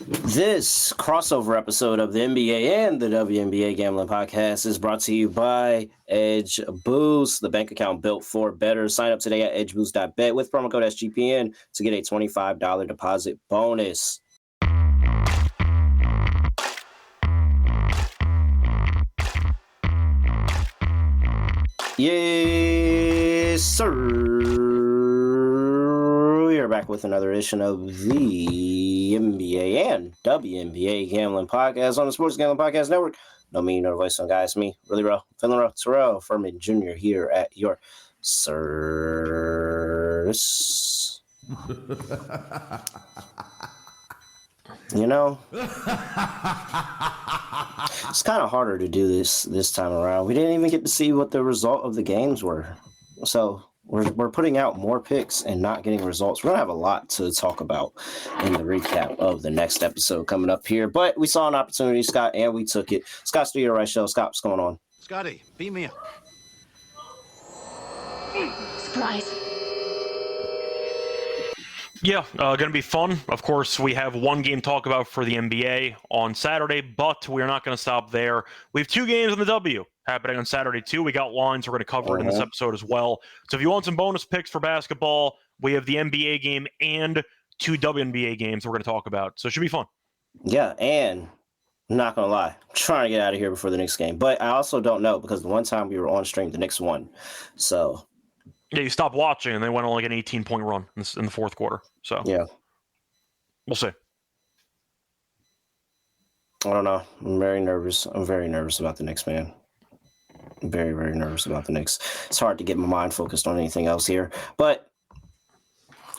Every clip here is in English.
This crossover episode of the NBA and the WNBA Gambling Podcast is brought to you by Edge Boost, the bank account built for better. Sign up today at edgeboost.bet with promo code SGPN to get a $25 deposit bonus. Yes, sir. We are back with another edition of the NBA and WNBA Gambling Podcast on the Sports Gambling Podcast Network. No me, no voice, no guys. Me, really real, feeling real. Terrell Furman Jr. here at your service. You know, it's kind of harder to do this time around. We didn't even get to see what the result of the games were. So we're putting out more picks and not getting results. We're going to have a lot to talk about in the recap of the next episode coming up here. But we saw an opportunity, Scott, and we took it. Scott Studio Reichel. Scott, what's going on? Scotty, beat me up. Surprise. Yeah, going to be fun. Of course, we have one game to talk about for the NBA on Saturday, but we're not going to stop there. We have two games on the W happening on Saturday, too. We got lines we're going to cover it in this episode as well. So if you want some bonus picks for basketball, we have the NBA game and two WNBA games we're going to talk about. So it should be fun. Yeah, and I'm not going to lie. I'm trying to get out of here before the Knicks game. But I also don't know because the one time we were on stream, the Knicks won. So... yeah, you stopped watching, and they went on like an 18-point run in the fourth quarter. So yeah, we'll see. I don't know. I'm very nervous. I'm very nervous about the Knicks, man. I'm very, very nervous about the Knicks. It's hard to get my mind focused on anything else here. But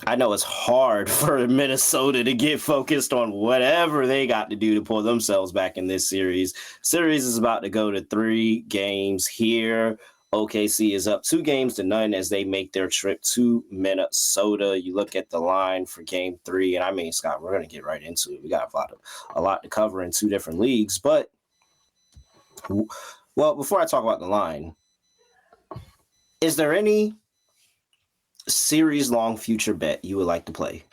I know it's hard for Minnesota to get focused on whatever they got to do to pull themselves back in this series. Series is about to go to 3 games here. OKC is up 2-0 as they make their trip to Minnesota. You look at the line for game 3, and I mean, Scott, we're going to get right into it. We got a lot to cover in 2 different leagues. But, well, before I talk about the line, is there any series-long future bet you would like to play?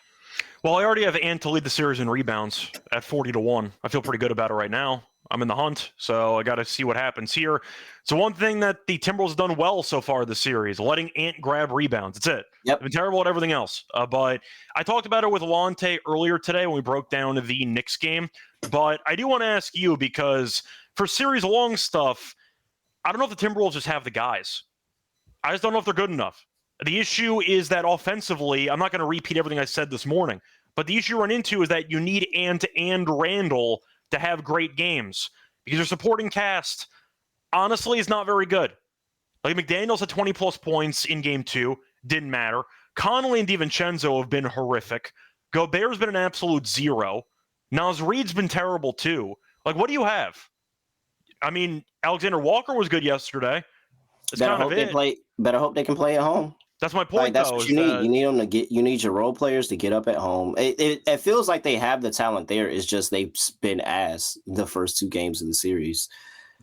Well, I already have Ant to lead the series in rebounds at 40-1. I feel pretty good about it right now. I'm in the hunt, so I got to see what happens here. So one thing that the Timberwolves have done well so far this series, letting Ant grab rebounds. That's it. Yep. They've been terrible at everything else. But I talked about it with Lante earlier today when we broke down the Knicks game. But I do want to ask you, because for series-long stuff, I don't know if the Timberwolves just have the guys. I just don't know if they're good enough. The issue is that offensively, I'm not going to repeat everything I said this morning, but the issue you run into is that you need Ant and Randall to have great games, because their supporting cast, honestly, is not very good. Like McDaniels had 20-plus points in Game 2. Didn't matter. Connolly and DiVincenzo have been horrific. Gobert's been an absolute zero. Naz Reid's been terrible, too. Like, what do you have? I mean, Alexander Walker was good yesterday. That's Better kind hope of they it. play. Better hope they can play at home. That's my point, That's though. what you need. You need them to get. You need your role players to get up at home. It feels like they have the talent there. It's just they've been ass the first 2 games of the series.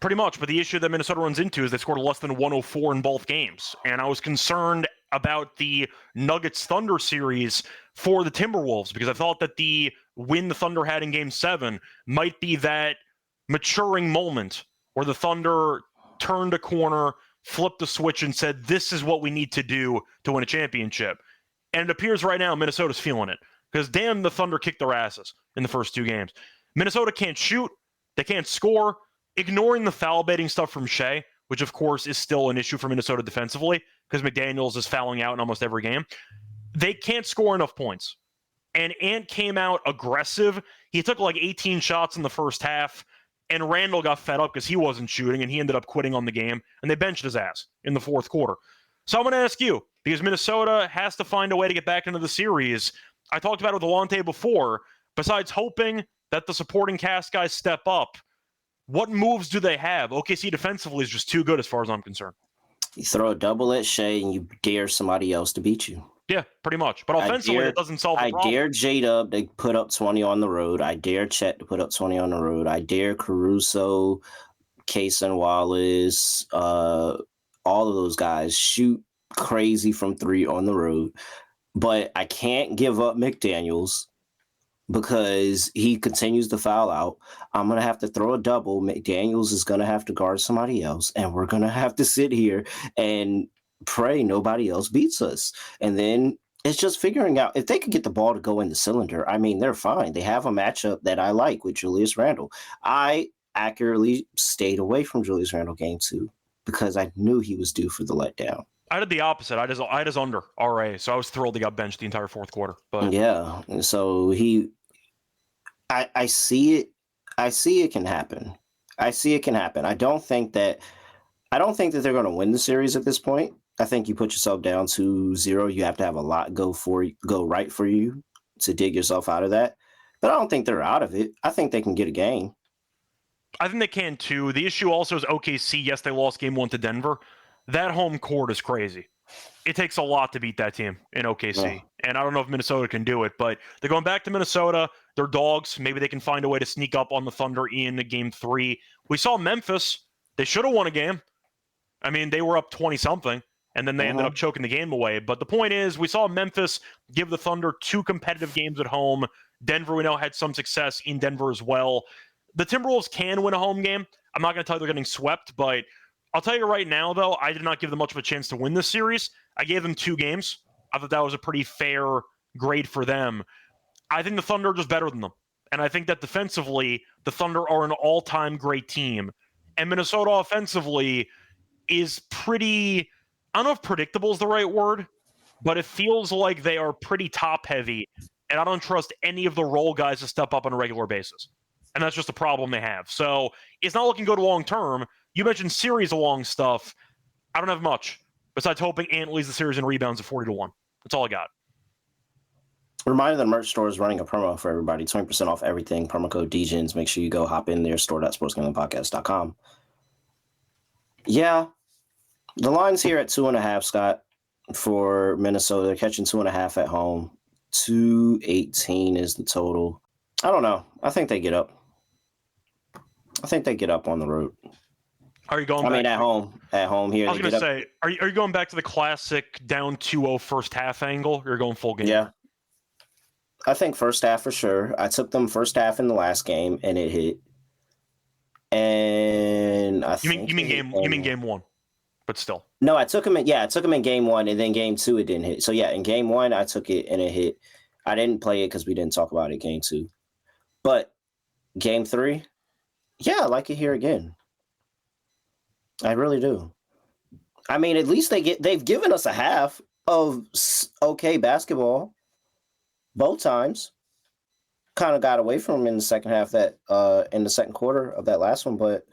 Pretty much, but the issue that Minnesota runs into is they scored less than 104 in both games. And I was concerned about the Nuggets-Thunder series for the Timberwolves, because I thought that the win the Thunder had in Game 7 might be that maturing moment where the Thunder turned a corner, flipped the switch, and said, this is what we need to do to win a championship. And it appears right now Minnesota's feeling it, because damn, the Thunder kicked their asses in the first 2 games. Minnesota can't shoot. They can't score. Ignoring the foul baiting stuff from Shea, which of course is still an issue for Minnesota defensively, because McDaniels is fouling out in almost every game. They can't score enough points. And Ant came out aggressive. He took like 18 shots in the first half, and Randall got fed up because he wasn't shooting, and he ended up quitting on the game, and they benched his ass in the fourth quarter. So I'm going to ask you, because Minnesota has to find a way to get back into the series. I talked about it with Alante before. Besides hoping that the supporting cast guys step up, what moves do they have? OKC defensively is just too good as far as I'm concerned. You throw a double at Shea and you dare somebody else to beat you. Yeah, pretty much. But offensively, it doesn't solve the problem. I dare J-Dub to put up 20 on the road. I dare Chet to put up 20 on the road. I dare Caruso, Kaysen Wallace, all of those guys shoot crazy from 3 on the road. But I can't give up McDaniels. because he continues to foul out. I'm going to have to throw a double. McDaniels is going to have to guard somebody else, and we're going to have to sit here and pray nobody else beats us. And then it's just figuring out if they could get the ball to go in the cylinder. I mean, they're fine. They have a matchup that I like with Julius Randle. I accurately stayed away from Julius Randle game 2 because I knew he was due for the letdown. I did the opposite. I just under RA, so I was thrilled he got benched the entire fourth quarter. But yeah, so I see it. I see it can happen. I see it can happen. I don't think that they're going to win the series at this point. I think you put yourself down 2-0. You have to have a lot go right for you to dig yourself out of that. But I don't think they're out of it. I think they can get a game. I think they can too. The issue also is OKC. Yes, they lost game 1 to Denver. That home court is crazy. It takes a lot to beat that team in OKC. And I don't know if Minnesota can do it, but they're going back to Minnesota. They're dogs. Maybe they can find a way to sneak up on the Thunder in game 3. We saw Memphis. They should have won a game. I mean, they were up 20-something, and then they ended up choking the game away. But the point is, we saw Memphis give the Thunder 2 competitive games at home. Denver, we know, had some success in Denver as well. The Timberwolves can win a home game. I'm not going to tell you they're getting swept, but I'll tell you right now, though, I did not give them much of a chance to win this series. I gave them 2 games. I thought that was a pretty fair grade for them. I think the Thunder are just better than them. And I think that defensively, the Thunder are an all-time great team. And Minnesota offensively is pretty, I don't know if predictable is the right word, but it feels like they are pretty top-heavy. And I don't trust any of the role guys to step up on a regular basis. And that's just a problem they have. So it's not looking good long-term. You mentioned series-long stuff. I don't have much, besides hoping Ant leads the series in rebounds at 40-1. That's all I got. Reminder, the merch store is running a promo for everybody. 20% off everything. Promo code DGens. Make sure you go hop in there, store.sportsgamblingpodcast.com. Yeah, the line's here at 2.5, Scott, for Minnesota. They're catching 2.5 at home. 218 is the total. I don't know. I think they get up. I think they get up on the road. Are you going? At home. At home here. I was going to say, are you going back to the classic down 2-0 first half angle? Or you're going full game? Yeah. I think first half for sure. I took them first half in the last game, and it hit. And you mean game 1, but still. No, I took them in game 1, and then game 2 it didn't hit. So yeah, in game 1 I took it and it hit. I didn't play it because we didn't talk about it game 2. But game 3, yeah, I like it here again. I really do. I mean, at least they've given us a half of okay basketball. Both times. Kind of got away from them in the second half in the second quarter of that last one, but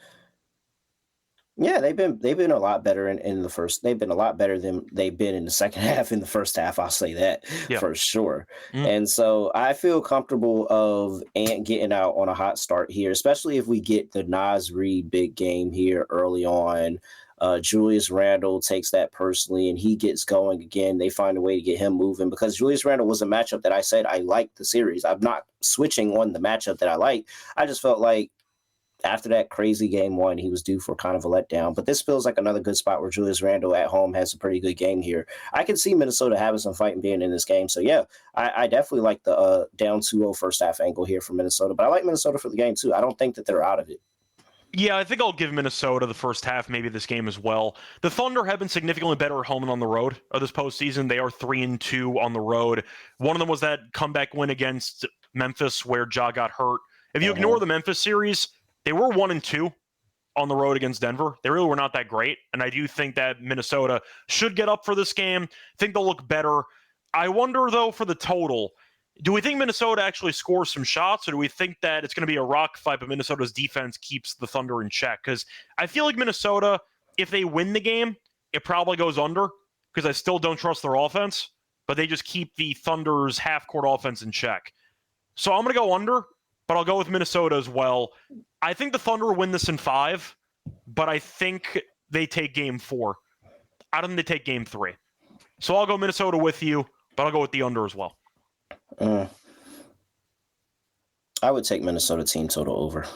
yeah, they've been a lot better in the first. They've been a lot better than they've been in the second half. In the first half, I'll say that for sure. And so I feel comfortable of Ant getting out on a hot start here, especially if we get the Naz Reid big game here early on. Julius Randle takes that personally, and he gets going again. They find a way to get him moving because Julius Randle was a matchup that I said I liked the series. I'm not switching on the matchup that I like. I just felt like after that crazy game 1, he was due for kind of a letdown. But this feels like another good spot where Julius Randle at home has a pretty good game here. I can see Minnesota having some fight and being in this game. So, yeah, I definitely like the down 2-0 first half angle here for Minnesota. But I like Minnesota for the game, too. I don't think that they're out of it. Yeah, I think I'll give Minnesota the first half, maybe this game as well. The Thunder have been significantly better at home and on the road of this postseason. They are 3-2 on the road. One of them was that comeback win against Memphis where Ja got hurt. If you ignore the Memphis series, they were 1-2 on the road against Denver. They really were not that great, and I do think that Minnesota should get up for this game. I think they'll look better. I wonder, though, for the total, do we think Minnesota actually scores some shots, or do we think that it's going to be a rock fight, but Minnesota's defense keeps the Thunder in check? Because I feel like Minnesota, if they win the game, it probably goes under, because I still don't trust their offense, but they just keep the Thunder's half-court offense in check. So I'm going to go under, but I'll go with Minnesota as well. I think the Thunder win this in 5, but I think they take game 4. I don't think they take game 3. So I'll go Minnesota with you, but I'll go with the under as well. I would take Minnesota team total over,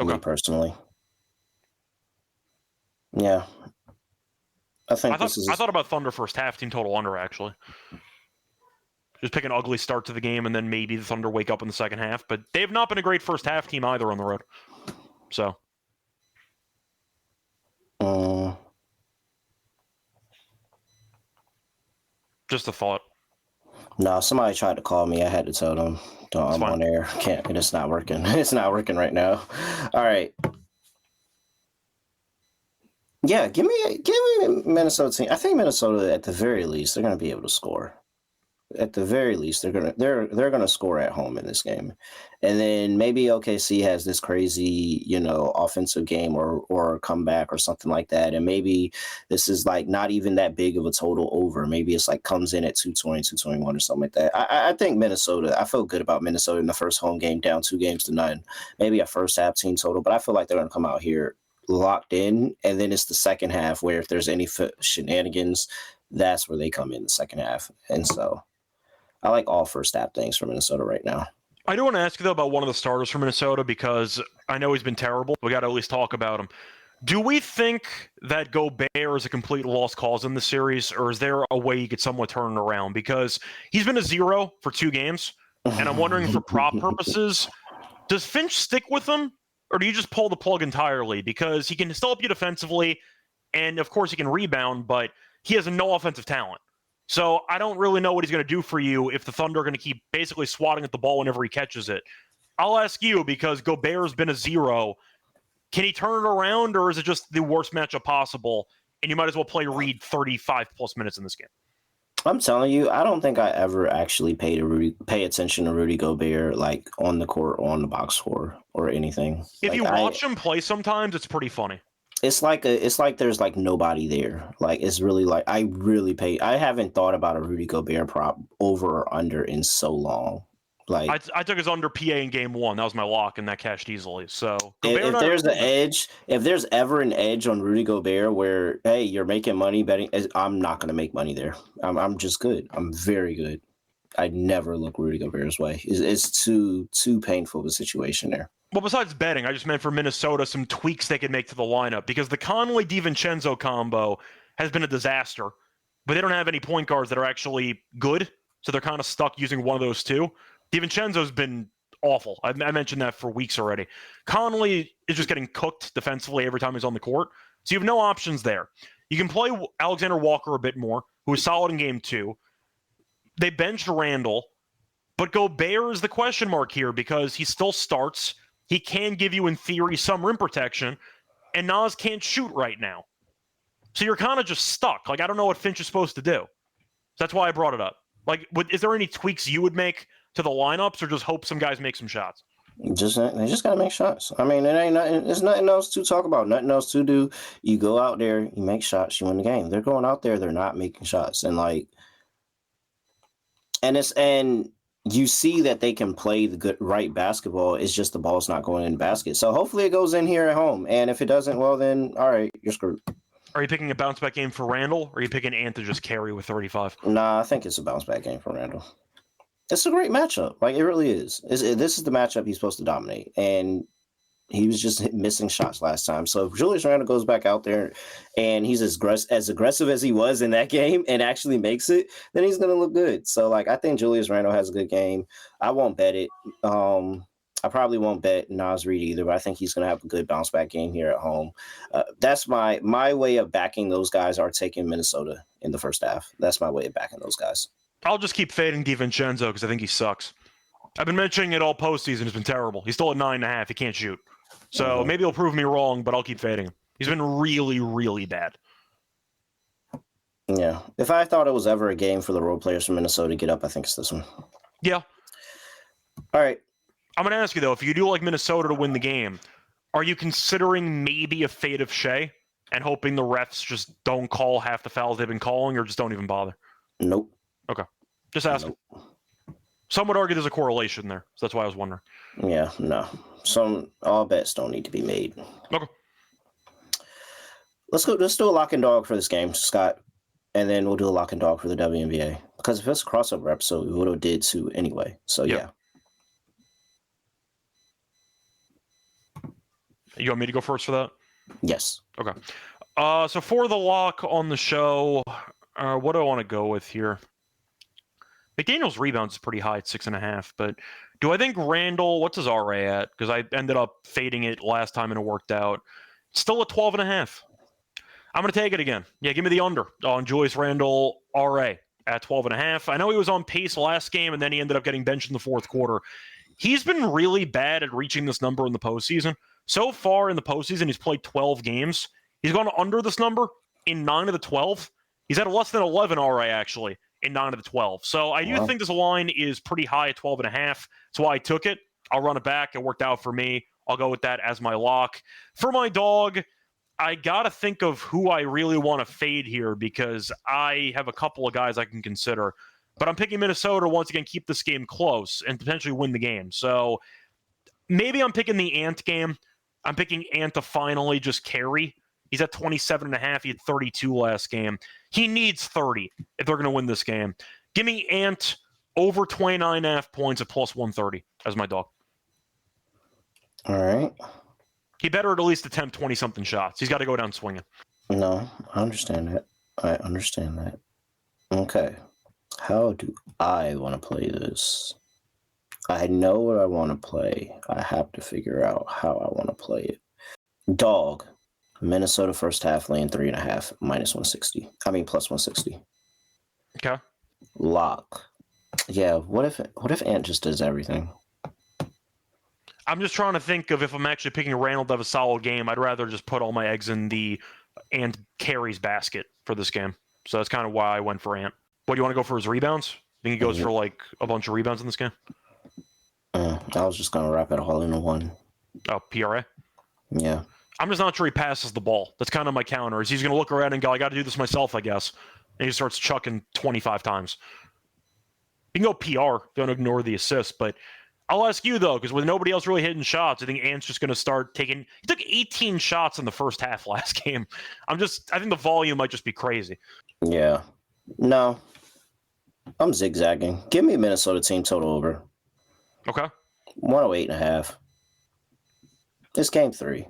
me personally. Yeah. I thought about Thunder first half, team total under, actually. Just pick an ugly start to the game, and then maybe the Thunder wake up in the second half. But they have not been a great first half team either on the road. So. Just a thought. No, somebody tried to call me. I had to tell them I'm on air. Can't. It's not working. It's not working right now. All right. Yeah, give me Minnesota team. I think Minnesota, at the very least, they're going to be able to score. At the very least, they're gonna score at home in this game, and then maybe OKC has this crazy, offensive game or comeback or something like that, and maybe this is like not even that big of a total over. Maybe it's like comes in at 220, 221 or something like that. I think Minnesota. I feel good about Minnesota in the first home game, down 2-0. Maybe a first half team total, but I feel like they're gonna come out here locked in, and then it's the second half where if there's any shenanigans, that's where they come in the second half, and so. I like all first half things for Minnesota right now. I do want to ask you, though, about one of the starters for Minnesota because I know he's been terrible. We got to at least talk about him. Do we think that Gobert is a complete lost cause in the series, or is there a way you could somewhat turn it around? Because he's been a 0 for 2 games, and I'm wondering for prop purposes, does Finch stick with him, or do you just pull the plug entirely? Because he can still help you defensively, and of course he can rebound, but he has no offensive talent. So I don't really know what he's going to do for you if the Thunder are going to keep basically swatting at the ball whenever he catches it. I'll ask you, because Gobert's been a 0. Can he turn it around, or is it just the worst matchup possible, and you might as well play Reed 35-plus minutes in this game? I'm telling you, I don't think I ever actually pay attention to Rudy Gobert, like on the court, or on the box score, or anything. If you watch him play sometimes, it's pretty funny. It's like there's like nobody there. Like it's really like I haven't thought about a Rudy Gobert prop over or under in so long. Like I took his under PA in game 1. That was my lock, and that cashed easily. So if there's an edge, if there's ever an edge on Rudy Gobert where hey, you're making money betting, I'm not going to make money there. I'm just good. I'm very good. I never look Rudy Gobert's way. It's too painful of a situation there. Well, besides betting, I just meant for Minnesota some tweaks they could make to the lineup, because the Conley-DiVincenzo combo has been a disaster, but they don't have any point guards that are actually good, so they're kind of stuck using one of those two. DiVincenzo's been awful. I mentioned that for weeks already. Conley is just getting cooked defensively every time he's on the court, so you have no options there. You can play Alexander Walker a bit more, who was solid in game 2. They benched Randall, but Gobert is the question mark here because he still starts. He can give you, in theory, some rim protection, and Naz can't shoot right now. So you're kind of just stuck. Like, I don't know what Finch is supposed to do. So that's why I brought it up. Like, is there any tweaks you would make to the lineups, or just hope some guys make some shots? They just got to make shots. I mean, there's nothing else to talk about, nothing else to do. You go out there, you make shots, you win the game. They're going out there, they're not making shots. And you see that they can play the right basketball. It's just the ball's not going in the basket. So hopefully it goes in here at home. And if it doesn't, well, then, all right, you're screwed. Are you picking a bounce-back game for Randall, or are you picking Ant to just carry with 35? Nah, I think it's a bounce-back game for Randall. It's a great matchup. Like, it really is. This is the matchup he's supposed to dominate. And he was just missing shots last time. So if Julius Randle goes back out there and he's as aggressive as he was in that game and actually makes it, then he's going to look good. So, like, I think Julius Randle has a good game. I won't bet it. I probably won't bet Naz Reid either, but I think he's going to have a good bounce-back game here at home. That's my way of backing those guys, are taking Minnesota in the first half. That's my way of backing those guys. I'll just keep fading DiVincenzo because I think he sucks. I've been mentioning it all postseason. It's been terrible. He's still at 9.5. He can't shoot. So maybe he'll prove me wrong, but I'll keep fading him. He's been really, really bad. Yeah. If I thought it was ever a game for the role players from Minnesota to get up, I think it's this one. Yeah. All right. I'm going to ask you, though, if you do like Minnesota to win the game, are you considering maybe a fade of Shea and hoping the refs just don't call half the fouls they've been calling, or just don't even bother? Nope. Okay. Just asking. Nope. Some would argue there's a correlation there, so that's why I was wondering. Yeah, no. All bets don't need to be made. Okay. Let's do a lock and dog for this game, Scott, and then we'll do a lock and dog for the WNBA. Because if it's a crossover episode, we would have did too anyway. So yeah. You want me to go first for that? Yes. Okay. So for the lock on the show, what do I want to go with here? McDaniel's rebounds is pretty high at 6.5, but do I think Randall, what's his RA at? Because I ended up fading it last time and it worked out. Still at 12.5. I'm going to take it again. Yeah, give me the under on Julius Randle RA at 12.5. I know he was on pace last game, and then he ended up getting benched in the fourth quarter. He's been really bad at reaching this number in the postseason. So far in the postseason, he's played 12 games. He's gone under this number in 9 of the 12. He's at a less than 11 RA, actually, in 9 of the 12. So I do think this line is pretty high at 12.5. That's why I took it. I'll run it back. It worked out for me. I'll go with that as my lock. For my dog, I got to think of who I really want to fade here because I have a couple of guys I can consider. But I'm picking Minnesota to once again keep this game close and potentially win the game. So maybe I'm picking the Ant game. I'm picking Ant to finally just carry. He's at 27.5. He had 32 last game. He needs 30 if they're going to win this game. Give me Ant over 29.5 points at plus 130 as my dog. All right. He better at least attempt 20-something shots. He's got to go down swinging. No, I understand that. Okay. How do I want to play this? I know what I want to play. I have to figure out how I want to play it. Dog. Minnesota first half laying 3.5 minus 160. I mean plus 160. Okay. Lock. Yeah. What if Ant just does everything? I'm just trying to think of if I'm actually picking Randall to have a solid game. I'd rather just put all my eggs in the Ant carries basket for this game. So that's kind of why I went for Ant. What do you want to go for his rebounds? Think he goes for like a bunch of rebounds in this game? I was just gonna wrap it all into one. Oh, PRA? Yeah. I'm just not sure he passes the ball. That's kind of my counter. Is he's going to look around and go, I got to do this myself, I guess. And he starts chucking 25 times. You can go PR. Don't ignore the assist. But I'll ask you, though, because with nobody else really hitting shots, I think Ant's just going to start taking... He took 18 shots in the first half last game. I think the volume might just be crazy. Yeah. No. I'm zigzagging. Give me a Minnesota team total over. Okay. 108.5. It's game 3.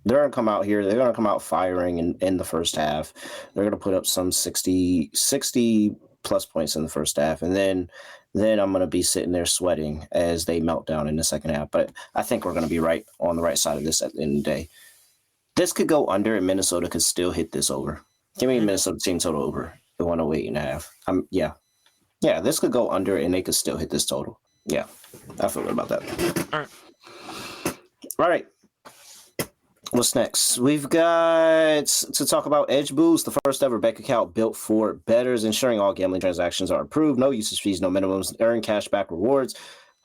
They're going to come out here. They're going to come out firing in the first half. They're going to put up some 60 plus points in the first half. And then I'm going to be sitting there sweating as they melt down in the second half. But I think we're going to be right on the right side of this at the end of the day. This could go under and Minnesota could still hit this over. Give me a Minnesota team total over the 108.5. Yeah. Yeah, this could go under and they could still hit this total. Yeah, I feel good about that. All right. What's next? We've got to talk about Edge Boost, the first ever bank account built for bettors, ensuring all gambling transactions are approved. No usage fees, no minimums. Earn cashback rewards.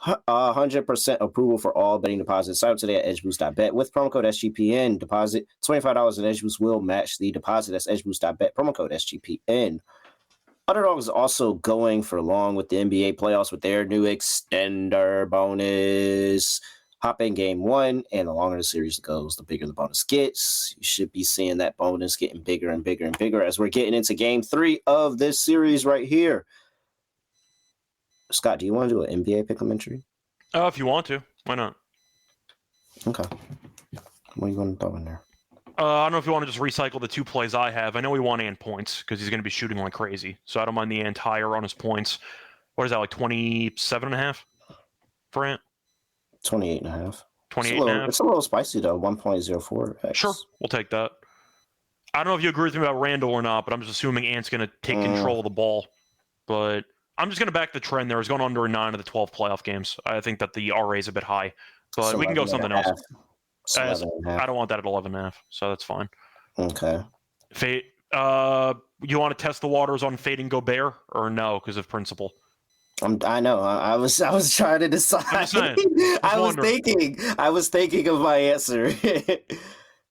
100% approval for all betting deposits. Sign up today at edgeboost.bet with promo code SGPN. Deposit $25 and Edge Boost will match the deposit. That's edgeboost.bet, promo code SGPN. Underdog is also going for long with the NBA playoffs with their new extender bonus. Hop in game 1, and the longer the series goes, the bigger the bonus gets. You should be seeing that bonus getting bigger and bigger and bigger as we're getting into game 3 of this series right here. Scott, do you want to do an NBA pick'em entry? If you want to. Why not? Okay. What are you going to throw in there? I don't know if you want to just recycle the 2 plays I have. I know we want Ant points because he's going to be shooting like crazy. So I don't mind the Ant higher on his points. What is that, like 27.5 for Ant? 28.5. 28.5. It's a little spicy though. 1.04. Sure, we'll take that. I don't know if you agree with me about Randall or not, but I'm just assuming Ant's going to take control of the ball. But I'm just going to back the trend there. It's going under 9 of the 12 playoff games. I think that the RA is a bit high, but we can go something else. I don't want that at 11.5, so that's fine. Okay. You want to test the waters on fading Gobert or no because of principle? I know. I was trying to decide. I was thinking of my answer.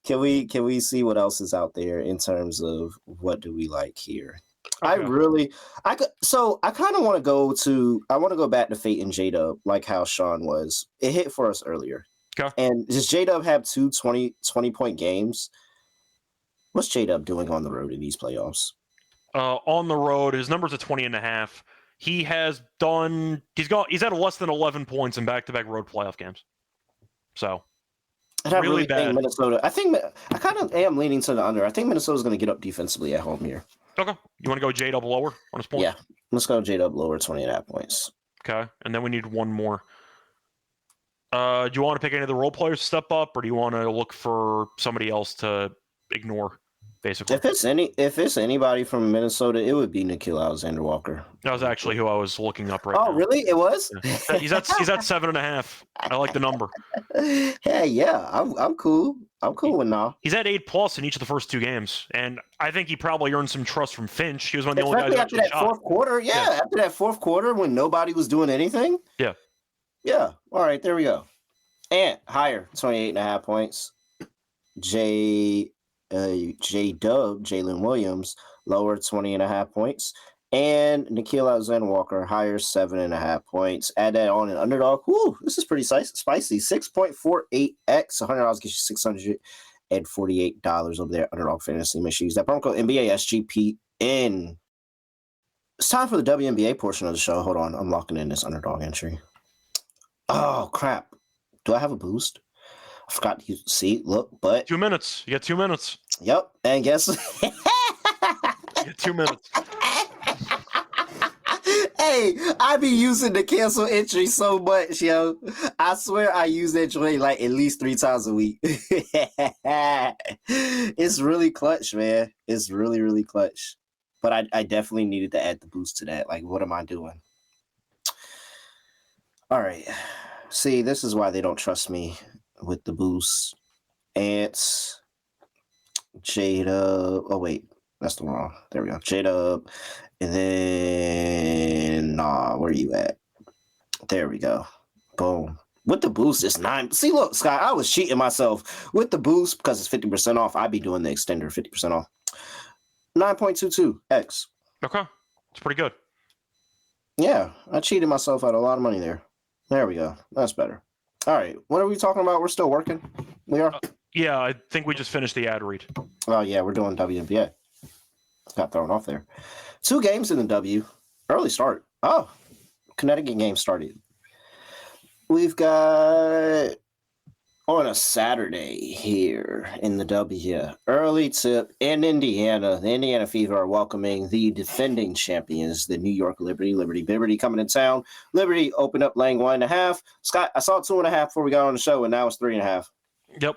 Can we see what else is out there in terms of what do we like here? Okay. I kind of want to go back to Fate and J-Dub like how Sean was. It hit for us earlier. Okay. And does J-Dub have 2 20-point games? What's J-Dub doing on the road in these playoffs? On the road, his numbers are 20.5. He's had less than 11 points in back-to-back road playoff games. So, really bad. Minnesota. I kind of am leaning to the under. I think Minnesota's going to get up defensively at home here. Okay. You want to go J-Dub lower on his points? Yeah. Let's go J-Dub lower 20.5 points. Okay. And then we need one more. Do you want to pick any of the role players to step up, or do you want to look for somebody else to ignore, basically? If it's anybody from Minnesota, it would be Nickeil Alexander-Walker. That was actually who I was looking up right now. Oh, really? It was? Yeah. He's at 7.5. I like the number. Hey, yeah, I'm cool. I'm cool with now. He's at 8+ in each of the first 2 games, and I think he probably earned some trust from Finch. He was one of the only guys who after actually that fourth quarter. Yeah, after that fourth quarter when nobody was doing anything. Yeah. Yeah. All right, there we go. And higher, 28.5 points. J-Dub, Jalen Williams, lower, 20.5 points. And Nickeil Alexander-Walker, higher, 7.5 points. Add that on an Underdog. Whoo, this is pretty spicy. 6.48x, $100 gets you $648 over there. Underdog Fantasy. Make sure you use that promo code NBA SGPN. It's time for the WNBA portion of the show. Hold on, I'm locking in this Underdog entry. Oh, crap. Do I have a boost? I forgot to see. Look, but 2 minutes. You got 2 minutes. Yep. And guess You got 2 minutes. Hey, I be using the cancel entry so much, yo. I swear I use that joint like at least 3 times a week. It's really clutch, man. It's really, really clutch. But I definitely needed to add the boost to that. Like, what am I doing? All right. See, this is why they don't trust me with the boost. Ants, J-Dub. Oh, wait. That's the wrong. There we go. J-Dub. And then, where are you at? There we go. Boom. With the boost, it's 9. See, look, Scott, I was cheating myself. With the boost, because it's 50% off, I'd be doing the extender 50% off. 9.22x. Okay. It's pretty good. Yeah, I cheated myself out of a lot of money there. There we go. That's better. All right. What are we talking about? We're still working? We are? Yeah, I think we just finished the ad read. Oh, yeah, we're doing WNBA. Got thrown off there. 2 games in the W. Early start. Oh, Connecticut game started. We've got on a Saturday here in the W. Early tip in Indiana. The Indiana Fever are welcoming the defending champions, the New York Liberty. Liberty coming in town. Liberty opened up laying 1.5. Scott, I saw 2.5 before we got on the show, and now it's 3.5. Yep.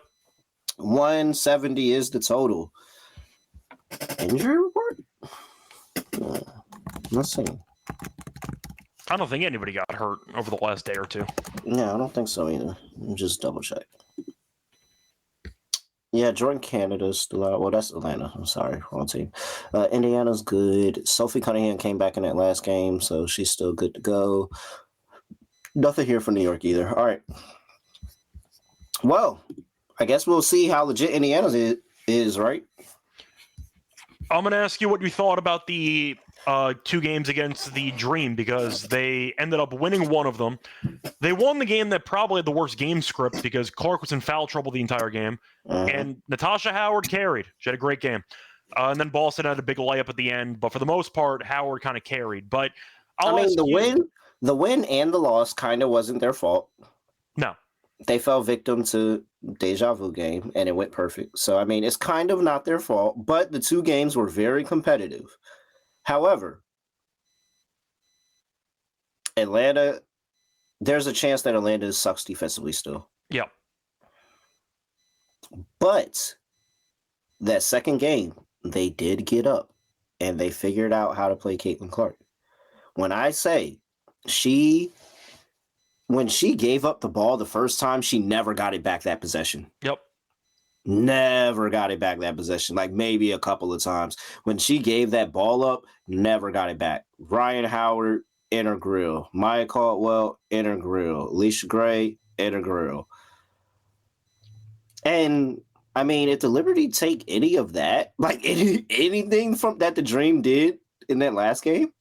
170 is the total. Injury report? Let's see. I don't think anybody got hurt over the last day or 2. No, I don't think so either. Just double check. Yeah, Jordan Canada's still out. Well, that's Atlanta. I'm sorry, wrong team. Indiana's good. Sophie Cunningham came back in that last game, so she's still good to go. Nothing here for New York either. All right. Well, I guess we'll see how legit Indiana is, right? I'm going to ask you what you thought about the 2 games against the Dream, because they ended up winning one of them. They won the game that probably had the worst game script because Clark was in foul trouble the entire game, and Natasha Howard carried. She had a great game. And then Boston had a big layup at the end, but for the most part, Howard kind of carried. But the win and the loss kind of wasn't their fault. No. They fell victim to deja vu game, and it went perfect. So, I mean, it's kind of not their fault, but the 2 games were very competitive. However, Atlanta, there's a chance that Atlanta sucks defensively still. Yep. But that second game, they did get up, and they figured out how to play Caitlin Clark. When I say when she gave up the ball the first time, she never got it back that possession. Yep. Never got it back that possession, like maybe a couple of times. When she gave that ball up, never got it back. Ryan Howard, in her grill. Maya Caldwell, in her grill. Alicia Gray, in her grill. And, I mean, if the Liberty take any of that, like anything from that the Dream did in that last game,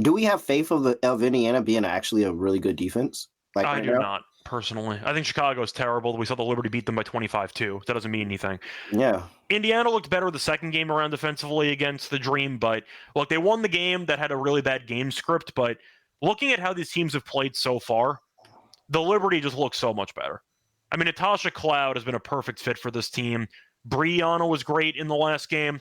do we have faith of Indiana being actually a really good defense? Like I do not, personally. I think Chicago is terrible. We saw the Liberty beat them by 25 too. That doesn't mean anything. Yeah. Indiana looked better the second game around defensively against the Dream, but look, they won the game that had a really bad game script, but looking at how these teams have played so far, the Liberty just looks so much better. I mean, Natasha Cloud has been a perfect fit for this team. Brianna was great in the last game.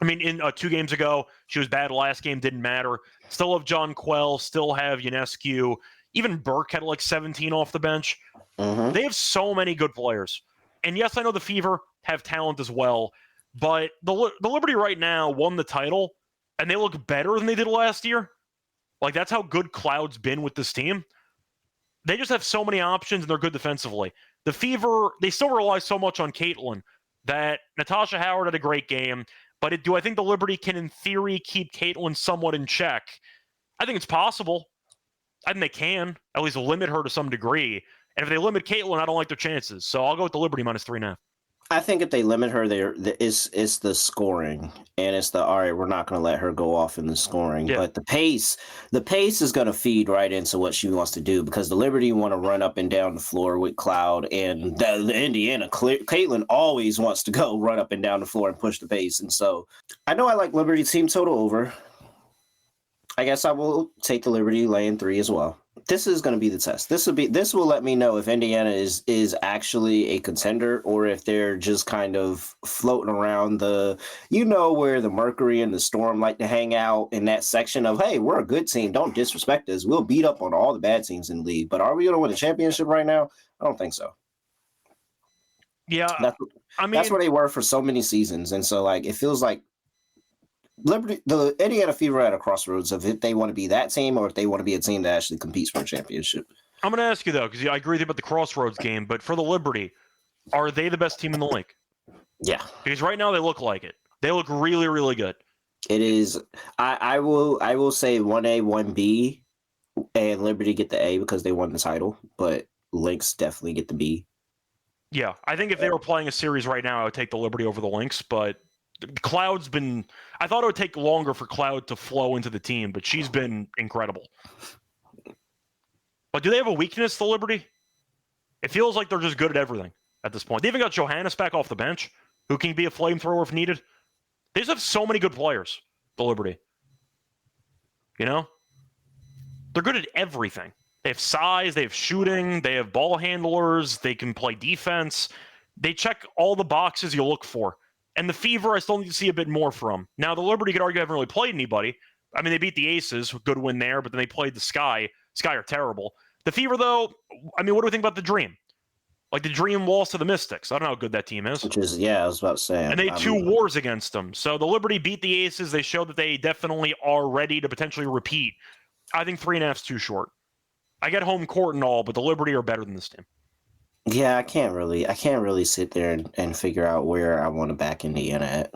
I mean, in 2 games ago, she was bad. Last game didn't matter. Still have John Quell, still have Ionescu. Even Burke had like 17 off the bench. They have so many good players. And yes, I know the Fever have talent as well, but the Liberty right now won the title, and they look better than they did last year. Like, that's how good Cloud's been with this team. They just have so many options, and they're good defensively. The Fever, they still rely so much on Caitlin that Natasha Howard had a great game, but do I think the Liberty can, in theory, keep Caitlin somewhat in check? I think it's possible. I think they can at least limit her to some degree. And if they limit Caitlin, I don't like their chances. So I'll go with the Liberty minus 3.5. I think if they limit her, it's the scoring, and it's all right, we're not going to let her go off in the scoring. Yeah. But the pace is going to feed right into what she wants to do, because the Liberty want to run up and down the floor with Cloud, and the Indiana, Caitlin always wants to go run up and down the floor and push the pace. And so I know I like Liberty team total over. I guess I will take the Liberty laying 3 as well. This is going to be the test. This will let me know if Indiana is actually a contender, or if they're just kind of floating around where the Mercury and the Storm like to hang out in that section of, hey, we're a good team, don't disrespect us, we'll beat up on all the bad teams in the league, but are we going to win a championship right now? I don't think so. Yeah, that's where they were for so many seasons, and so like it feels like the Indiana Fever at a crossroads of if they want to be that team or if they want to be a team that actually competes for a championship. I'm going to ask you, though, because I agree with you about the crossroads game, but for the Liberty, are they the best team in the league? Yeah. Because right now they look like it. They look really, really good. It is. I will say 1A, 1B, and Liberty get the A because they won the title, but Lynx definitely get the B. Yeah, I think if they were playing a series right now, I would take the Liberty over the Lynx, but Cloud's been... I thought it would take longer for Cloud to flow into the team, but she's been incredible. But do they have a weakness, the Liberty? It feels like they're just good at everything at this point. They even got Johannes back off the bench, who can be a flamethrower if needed. They just have so many good players, the Liberty. You know? They're good at everything. They have size, they have shooting, they have ball handlers, they can play defense. They check all the boxes you look for. And the Fever, I still need to see a bit more from. Now, the Liberty, could argue, haven't really played anybody. I mean, they beat the Aces, good win there, but then they played the Sky. Sky are terrible. The Fever, though, I mean, what do we think about the Dream? Like, the Dream lost to the Mystics. I don't know how good that team is. Which is, yeah, I was about to say. And they had 2 wars against them. So the Liberty beat the Aces. They showed that they definitely are ready to potentially repeat. I think 3.5 is too short. I get home court and all, but the Liberty are better than this team. Yeah, I can't really sit there and figure out where I want to back Indiana at.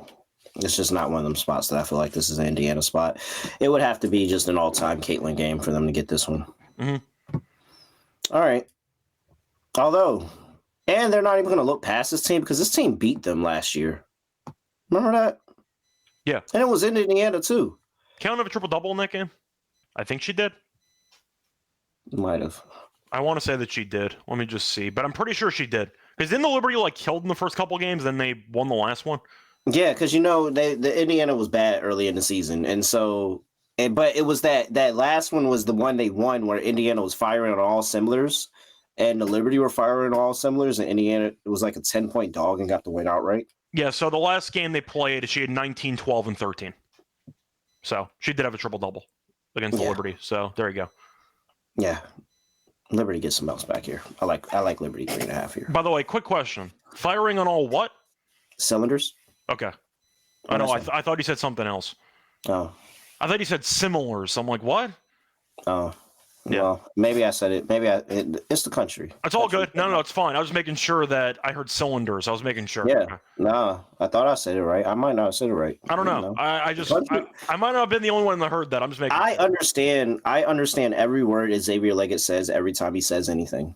It's just not one of them spots that I feel like this is an Indiana spot. It would have to be just an all-time Caitlin game for them to get this one. Mm-hmm. All right. And they're not even going to look past this team because this team beat them last year. Remember that? Yeah. And it was in Indiana, too. Count have a triple-double in that game? I think she did. Might have. I want to say that she did. Let me just see. But I'm pretty sure she did. Because didn't the Liberty killed in the first couple games, then they won the last one? Yeah, because the Indiana was bad early in the season. And so, but it was that last one was the one they won where Indiana was firing on all cylinders. And the Liberty were firing on all cylinders. And Indiana, it was like a 10-point dog and got the win outright. Yeah, so the last game they played, she had 19, 12, and 13. So she did have a triple-double against the Liberty. So there you go. Yeah. Liberty gets some else back here. I like Liberty 3.5 here. By the way, quick question: firing on all what? Cylinders. Okay. I know. I thought you said something else. Oh. I thought you said similars. I'm like, what? Oh. Yeah. Well, maybe I said it. It's the country. It's all good. No, it's fine. I was just making sure that I heard cylinders. I was making sure. Yeah. No, I thought I said it right. I might not have said it right. I don't know. I might not have been the only one that heard that. I'm just making sure. I understand every word Xavier Leggett says every time he says anything.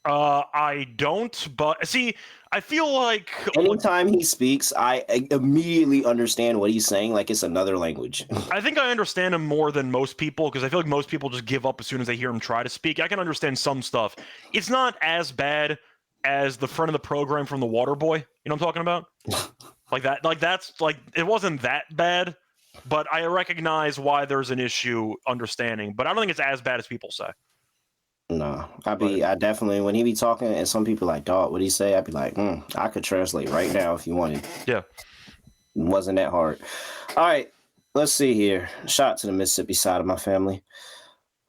I don't, but see, I feel like anytime he speaks, I immediately understand what he's saying like it's another language. I think I understand him more than most people because I feel like most people just give up as soon as they hear him try to speak. I can understand some stuff. It's not as bad as the friend of the program from The Waterboy. You know what I'm talking about? It wasn't that bad, but I recognize why there's an issue understanding. But I don't think it's as bad as people say. No, I definitely, when he be talking and some people like, dog, what'd he say? I'd be like, I could translate right now if you wanted. Yeah. wasn't that hard. All right, let's see here. Shout out to the Mississippi side of my family.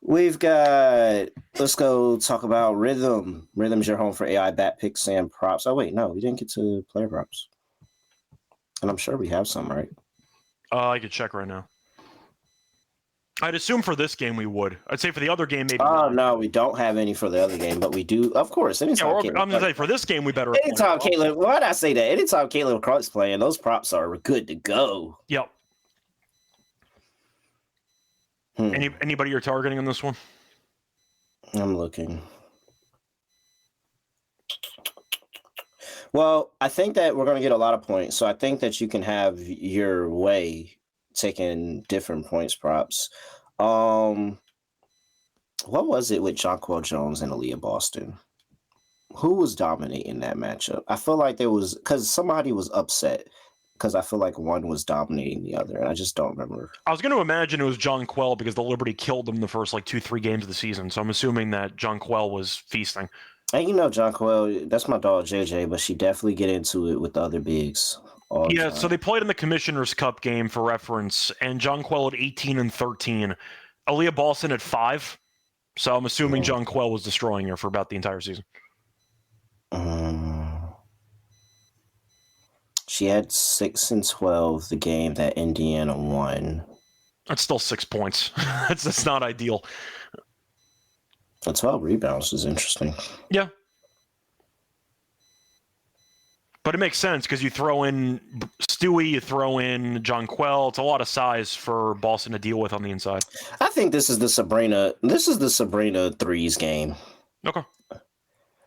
We've got, let's go talk about Rhythm. Rhythm's your home for AI bat picks and props. Oh, wait, no, we didn't get to player props. And I'm sure we have some, right? I could check right now. I'd assume for this game we would. I'd say for the other game maybe Oh, not. no, we don't have any for the other game, but we do, of course. Anytime I'm going to say for this game we better. Anytime Caitlin, why did I say that? Anytime Caitlin Clark's playing, those props are good to go. Yep. Anybody you're targeting on this one? I'm looking. Well, I think that we're going to get a lot of points, so I think that you can have your way taking different points props. What was it with Jonquel Jones and Aaliyah Boston? Who was dominating that matchup? I feel like there was, because somebody was upset because I feel like one was dominating the other, and I just don't remember. I was going to imagine it was Jonquel because the Liberty killed them the first 2-3 games of the season, so I'm assuming that Jonquel was feasting. And Jonquel, that's my dog JJ, but she definitely get into it with the other bigs. Yeah, so they played in the Commissioner's Cup game for reference, and Jonquel at 18 and 13. Aaliyah Boston at 5. So I'm assuming Jonquel was destroying her for about the entire season. She had 6 and 12 the game that Indiana won. That's still 6 points. That's not ideal. The 12 rebounds is interesting. Yeah. But it makes sense because you throw in Stewie, you throw in Jonquel. It's a lot of size for Boston to deal with on the inside. I think this is the Sabrina threes game. Okay.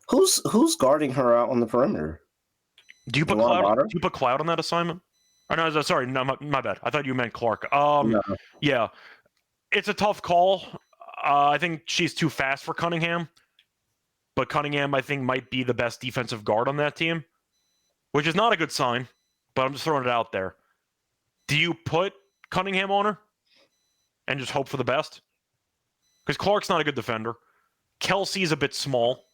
Who's guarding her out on the perimeter? Do you put Cloud on that assignment? Oh, no, sorry, no, my bad. I thought you meant Clark. No. Yeah, it's a tough call. I think she's too fast for Cunningham, but Cunningham I think might be the best defensive guard on that team, which is not a good sign. But I'm just throwing it out there. Do you put Cunningham on her and just hope for the best? Because Clark's not a good defender. Kelsey's a bit small.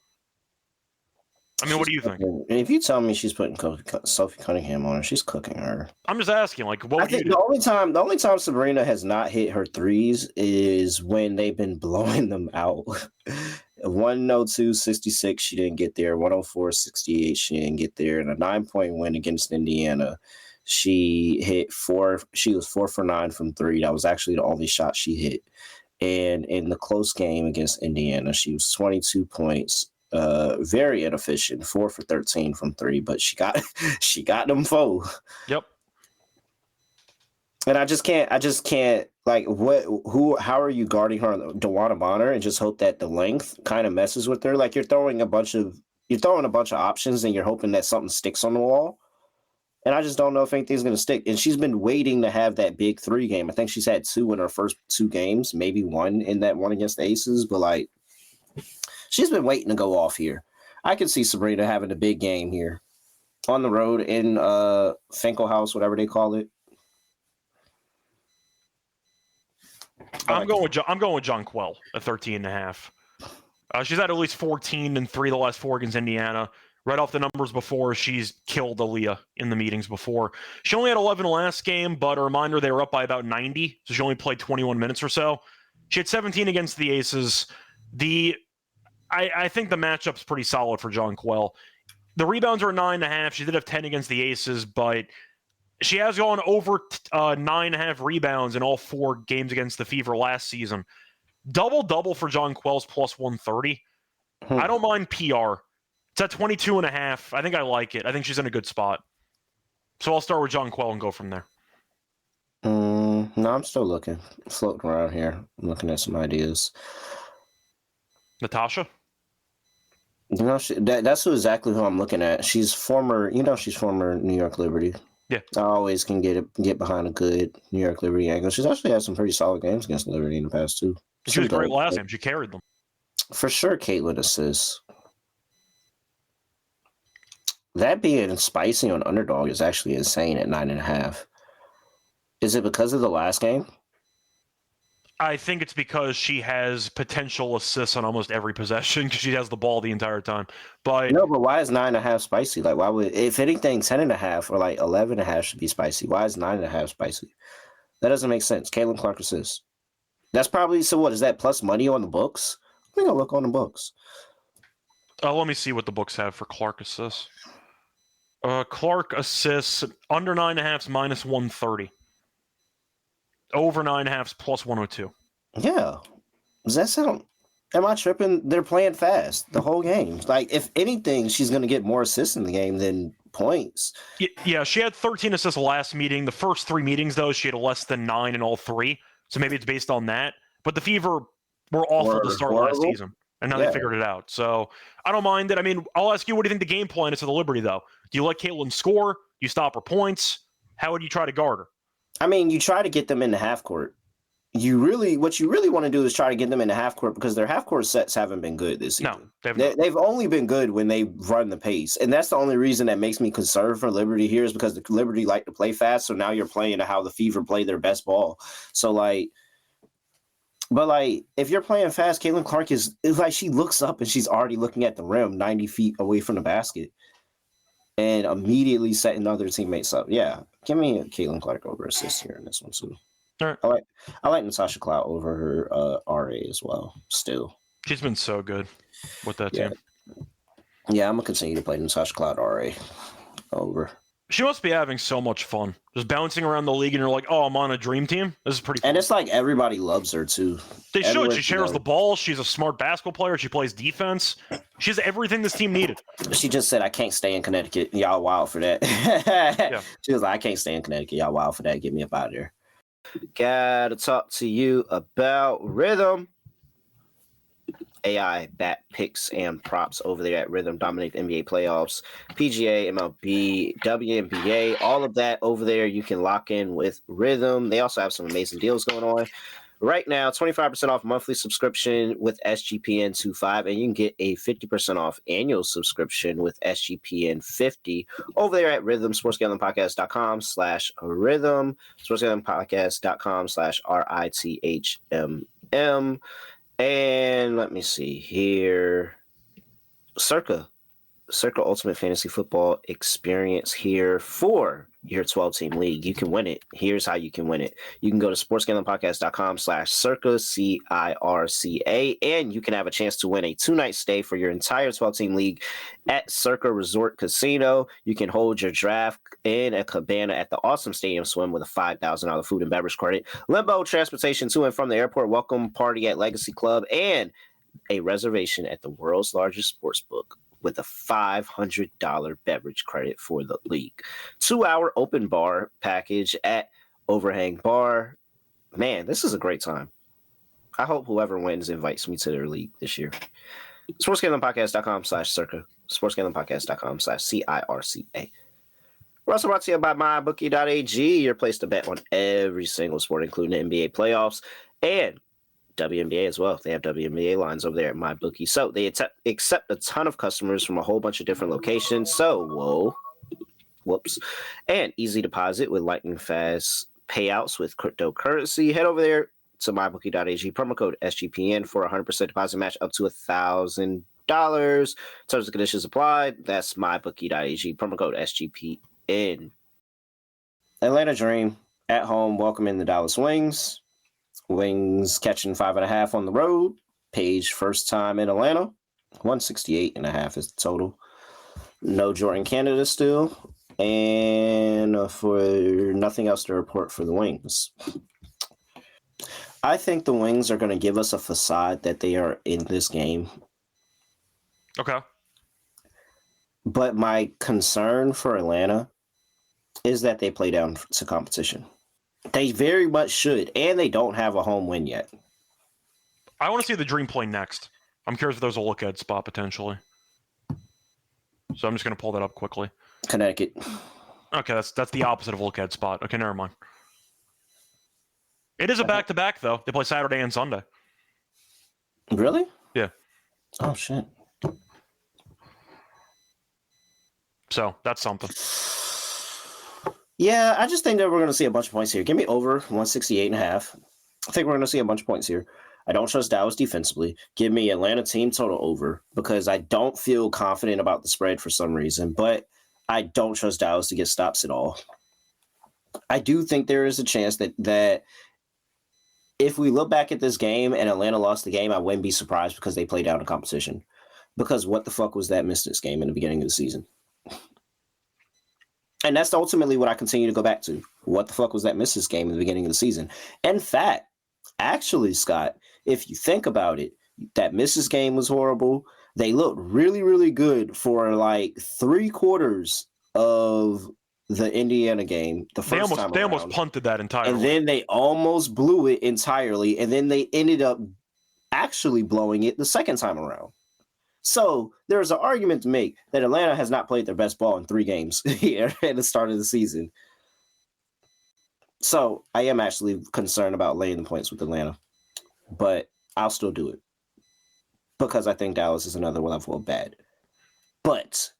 I mean, what do you think? If you tell me she's putting Sophie Cunningham on her, she's cooking her. I'm just asking, what would you do? The only time Sabrina has not hit her threes is when they've been blowing them out. 102-66, she didn't get there. 104-68, she didn't get there. And a 9-point win against Indiana, she hit 4. She was 4 for 9 from 3. That was actually the only shot she hit. And in the close game against Indiana, she was 22 points. Very inefficient, 4 for 13 from 3, but she got them four. Yep. And I just can't how are you guarding her on DeWanna Bonner and just hope that the length kind of messes with her? You're throwing a bunch of options and you're hoping that something sticks on the wall. And I just don't know if anything's going to stick. And she's been waiting to have that big 3 game. I think she's had 2 in her first 2 games, maybe 1 in that one against the Aces, but she's been waiting to go off here. I could see Sabrina having a big game here on the road in Finkelhaus, whatever they call it. I'm going with Jonquel at 13.5. She's had at least 14 and 3 the last 4 against Indiana. Right off the numbers before, she's killed Aaliyah in the meetings before. She only had 11 last game, but a reminder, they were up by about 90, so she only played 21 minutes or so. She had 17 against the Aces. I think the matchup's pretty solid for Jonquel. The rebounds are 9.5. She did have 10 against the Aces, but she has gone over 9.5 rebounds in all 4 games against the Fever last season. Double-double for Jonquel's plus 130. I don't mind PR. It's at 22.5. I think I like it. I think she's in a good spot. So I'll start with Jonquel and go from there. No, I'm still floating around here. I'm looking at some ideas. Natasha? That's exactly who I'm looking at. She's former New York Liberty. Yeah. I always can get behind a good New York Liberty angle. She's actually had some pretty solid games against Liberty in the past, too. She was great last game. She carried them. For sure, Caitlin assists. That being spicy on Underdog is actually insane at 9.5. Is it because of the last game? I think it's because she has potential assists on almost every possession because she has the ball the entire time. But No, but why is 9.5 spicy? Like, why would, if anything, 10.5 or like 11.5 should be spicy? Why is 9.5 spicy? That doesn't make sense. Caitlin Clark assists. That's probably, so what is that, plus money on the books? I'm gonna look on the books. let me see what the books have for Clark assists. Clark assists under 9.5 minus 130. Over 9.5 plus 102. Yeah. Does that sound, am I tripping? They're playing fast the whole game. Like, if anything, she's gonna get more assists in the game than points. Yeah, she had 13 assists last meeting. The first 3 meetings, though, she had less than 9 in all 3. So maybe it's based on that. But the Fever were awful to start last season, and now they figured it out. So I don't mind it. I mean, I'll ask you, what do you think the game plan is for the Liberty, though? Do you let Caitlin score? Do you stop her points? How would you try to guard her? I mean, you try to get them in the half court. What you really want to do is try to get them in the half court because their half court sets haven't been good this season. No, they've only been good when they run the pace, and that's the only reason that makes me concerned for Liberty here is because the Liberty like to play fast. So now you're playing how the Fever play their best ball. So if you're playing fast, Caitlin Clark is like she looks up and she's already looking at the rim 90 feet away from the basket, and immediately setting other teammates up. Yeah, give me a Caitlin Clark over assist here in this one too. All right. I like Natasha Cloud over her RA as well. Still, she's been so good with that team. Yeah, I'm gonna continue to play Natasha Cloud RA over. She must be having so much fun, just bouncing around the league, and you're like, "Oh, I'm on a dream team. This is pretty fun." And it's like everybody loves her too. They should. She shares the ball. She's a smart basketball player. She plays defense. She has everything this team needed. She just said, "I can't stay in Connecticut. Y'all wild for that." Yeah. She was like, "I can't stay in Connecticut. Y'all wild for that. Get me up out of there." Gotta talk to you about Rhythm. AI bat picks and props over there at Rhythm dominate the NBA playoffs, PGA, MLB, WNBA, all of that over there. You can lock in with Rhythm. They also have some amazing deals going on right now. 25% off monthly subscription with SGPN 25, and you can get a 50% off annual subscription with SGPN 50 over there at Rhythm, sportsgamblingpodcast.com/rhythm, sportsgamblingpodcast.com/RITHMM. And let me see here. Circa Ultimate Fantasy Football Experience here for your 12-team league. You can win it. Here's how you can win it. You can go to sportsgamblingpodcast.com/circa, CIRCA, and you can have a chance to win a 2-night stay for your entire 12-team league at Circa Resort Casino. You can hold your draft in a cabana at the Awesome Stadium Swim with a $5,000 food and beverage credit, limbo transportation to and from the airport, welcome party at Legacy Club, and a reservation at the world's largest sports book with a $500 beverage credit for the league. 2-hour open bar package at Overhang Bar. Man, this is a great time. I hope whoever wins invites me to their league this year. sportsgamblingpodcast.com/circa, sportsgamblingpodcast.com/CIRCA. We're also brought to you by mybookie.ag, your place to bet on every single sport, including the NBA playoffs and WNBA as well. They have WNBA lines over there at MyBookie. So they accept a ton of customers from a whole bunch of different locations. And easy deposit with lightning fast payouts with cryptocurrency. Head over there to mybookie.ag, promo code SGPN for 100% deposit match up to $1,000. Terms and conditions apply. That's mybookie.ag, promo code SGPN. Atlanta Dream at home, welcoming the Dallas Wings. Wings catching 5.5 on the road. Page first time in Atlanta. 168.5 is the total. No Jordan Canada still. And for nothing else to report for the Wings. I think the Wings are going to give us a facade that they are in this game. Okay. But my concern for Atlanta is that they play down to competition. They very much should, and they don't have a home win yet. I want to see the Dream play next. I'm curious if there's a look-ahead spot potentially. So I'm just going to pull that up quickly. Connecticut. Okay, that's the opposite of look-ahead spot. Okay, never mind. It is a back-to-back, though. They play Saturday and Sunday. Really? Yeah. Oh, shit. So that's something. Yeah, I just think that we're going to see a bunch of points here. Give me over 168.5. I think we're going to see a bunch of points here. I don't trust Dallas defensively. Give me Atlanta team total over because I don't feel confident about the spread for some reason, but I don't trust Dallas to get stops at all. I do think there is a chance that if we look back at this game and Atlanta lost the game, I wouldn't be surprised because they played down the competition. Because what the fuck was that Mystics game in the beginning of the season? And that's ultimately what I continue to go back to. What the fuck was that Mystics game in the beginning of the season? In fact, actually, Scott, if you think about it, that Mystics game was horrible. They looked really, really good for like 3/4 of the Indiana game. They almost punted that entirely. And then they almost blew it entirely. And then they ended up actually blowing it the second time around. So there's an argument to make that Atlanta has not played their best ball in 3 games here at the start of the season. So I am actually concerned about laying the points with Atlanta, but I'll still do it because I think Dallas is another level of bad. But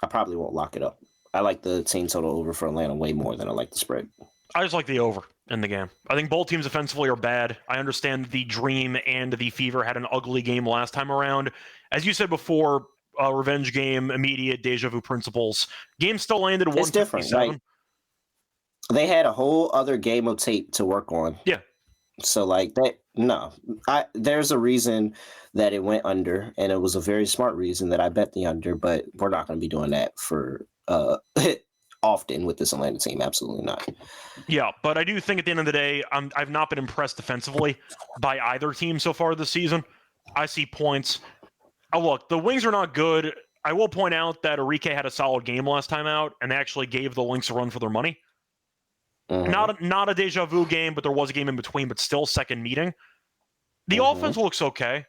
I probably won't lock it up. I like the team total over for Atlanta way more than I like the spread. I just like the over in the game. I think both teams offensively are bad. I understand the Dream and the Fever had an ugly game last time around. As you said before, revenge game, immediate deja vu principles. Game still landed 157. It's different, right? They had a whole other game of tape to work on. Yeah. So like that, no. There's a reason that it went under, and it was a very smart reason that I bet the under, but we're not going to be doing that for often with this Atlanta team. Absolutely not. Yeah, but I do think at the end of the day, I've not been impressed defensively by either team so far this season. I see points. Oh, look, the Wings are not good. I will point out that Enrique had a solid game last time out, and they actually gave the Lynx a run for their money. Not a deja vu game, but there was a game in between, but still second meeting. The offense looks okay.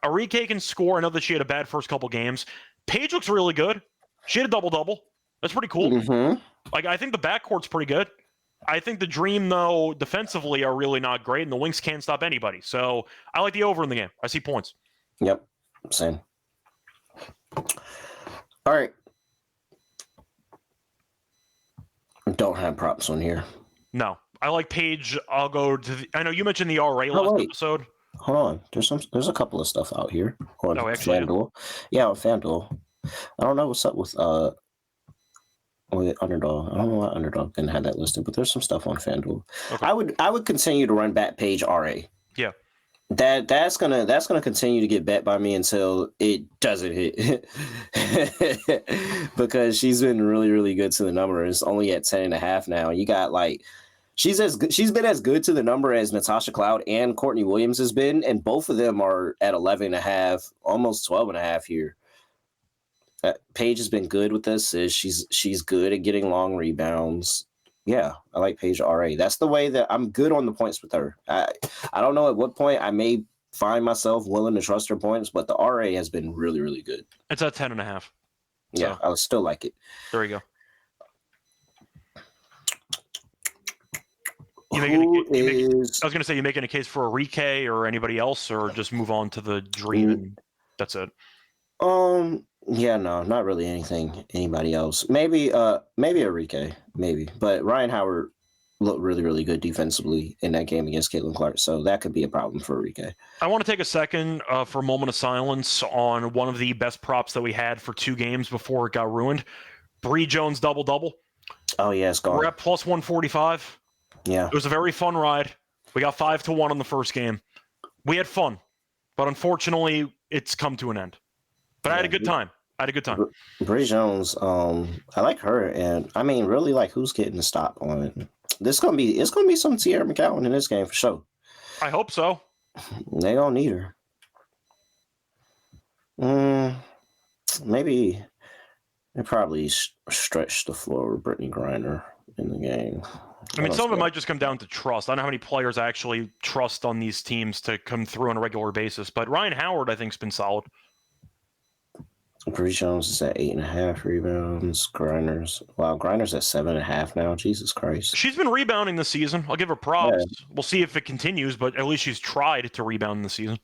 Enrique can score. I know that she had a bad first couple games. Paige looks really good. She had a double-double. That's pretty cool. Like, I think the backcourt's pretty good. I think the Dream, though, defensively are really not great, and the Wings can't stop anybody. So I like the over in the game. I see points. Yep, same. All right. Don't have props on here. No. I like Paige. I'll go to I know you mentioned the RA last episode. Hold on. There's a couple of stuff out here on FanDuel. Yeah, on FanDuel. I don't know what's up with Underdog. I don't know why Underdog didn't have that listed, but there's some stuff on FanDuel. Okay. I would continue to run back Paige RA. Yeah. That's gonna continue to get bet by me until it doesn't hit. Because she's been really, really good to the number. It's only at 10.5 now. You got like she's been as good to the number as Natasha Cloud and Courtney Williams has been, and both of them are at 11.5, almost 12.5 here. Paige has been good with this. She's good at getting long rebounds. Yeah, I like Paige RA. That's the way that I'm good on the points with her. I don't know at what point I may find myself willing to trust her points, but the RA has been really, really good. It's at 10.5. Yeah, I would still like it. There you go. I was going to say, you making a case for Enrique or anybody else, or just move on to the Dream and that's it? Yeah, no, not really anybody else. Maybe Enrique, maybe. But Ryan Howard looked really, really good defensively in that game against Caitlin Clark, so that could be a problem for Enrique. I want to take a second for a moment of silence on one of the best props that we had for 2 games before it got ruined. Bree Jones double-double. Oh, yeah, it's gone. We're at plus 145. Yeah. It was a very fun ride. We got 5-1 on the first game. We had fun, but unfortunately, it's come to an end. But I had a good time. Bree Jones, I like her, and I mean, really, like, who's getting the stop on it? It's gonna be some Tierra McCowan in this game for sure. I hope so. They don't need her. Maybe they probably stretched the floor with Brittany Griner in the game. I mean, some of it might just come down to trust. I don't know how many players I actually trust on these teams to come through on a regular basis, but Ryan Howard, I think, has been solid. Bree Jones is at 8.5 rebounds. Griner's at 7.5 now. Jesus Christ. She's been rebounding this season. I'll give her props. Yeah. We'll see if it continues, but at least she's tried to rebound in the season.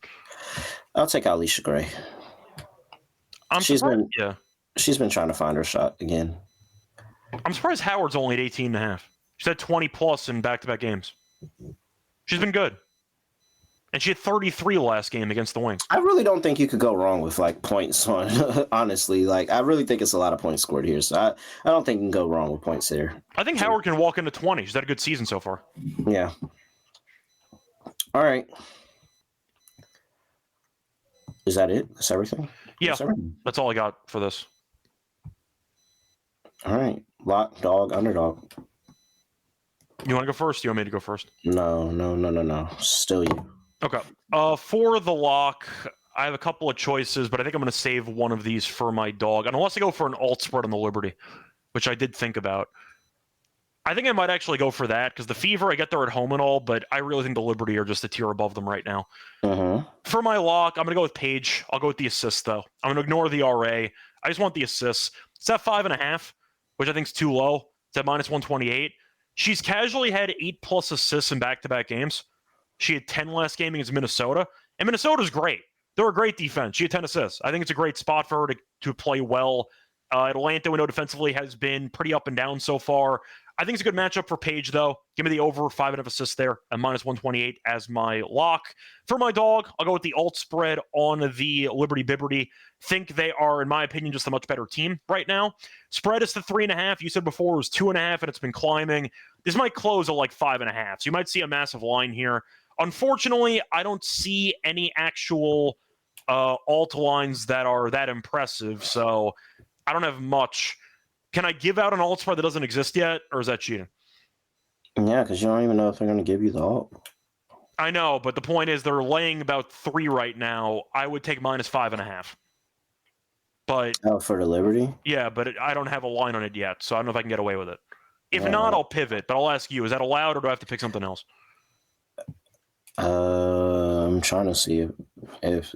I'll take Alicia Gray. She's been trying to find her shot again. I'm surprised Howard's only at 18.5. She's had 20 plus in back-to-back games. She's been good. And she had 33 last game against the Wings. I really don't think you could go wrong with like points on. Honestly, like I really think it's a lot of points scored here. So I don't think you can go wrong with points there. I think Howard can walk into 20. She's had a good season so far. Yeah. All right. Is that it? That's everything? Yeah, that's all I got for this. All right. Lock, dog, underdog. You want to go first? You want me to go first? No. Still you. Okay. For the lock, I have a couple of choices, but I think I'm going to save one of these for my dog. And unless I go for an alt spread on the Liberty, which I did think about, I think I might actually go for that because the Fever, I get there at home and all, but I really think the Liberty are just a tier above them right now. For my lock, I'm going to go with Paige. I'll go with the assist, though. I'm going to ignore the RA. I just want the assists. It's at 5.5, which I think is too low. It's at minus 128. She's casually had 8+ assists in back-to-back games. She had 10 last game against Minnesota, and Minnesota's great. They're a great defense. She had 10 assists. I think it's a great spot for her to play well. Atlanta, we know defensively, has been pretty up and down so far. I think it's a good matchup for Paige, though. Give me the over 5.5 assists there at minus 128 as my lock. For my dog, I'll go with the alt spread on the Liberty Bibberty. Think they are, in my opinion, just a much better team right now. Spread is to 3.5. You said before it was 2.5, and it's been climbing. This might close at like 5.5. So you might see a massive line here. Unfortunately, I don't see any actual alt lines that are that impressive, so I don't have much. Can I give out an alt spread that doesn't exist yet, or is that cheating? Yeah, because you don't even know if they're going to give you the alt. I know, but the point is they're laying about 3 right now. I would take minus 5.5. But for the Liberty? Yeah, but I don't have a line on it yet, so I don't know if I can get away with it. If not, I'll pivot, but I'll ask you, is that allowed, or do I have to pick something else? I'm trying to see if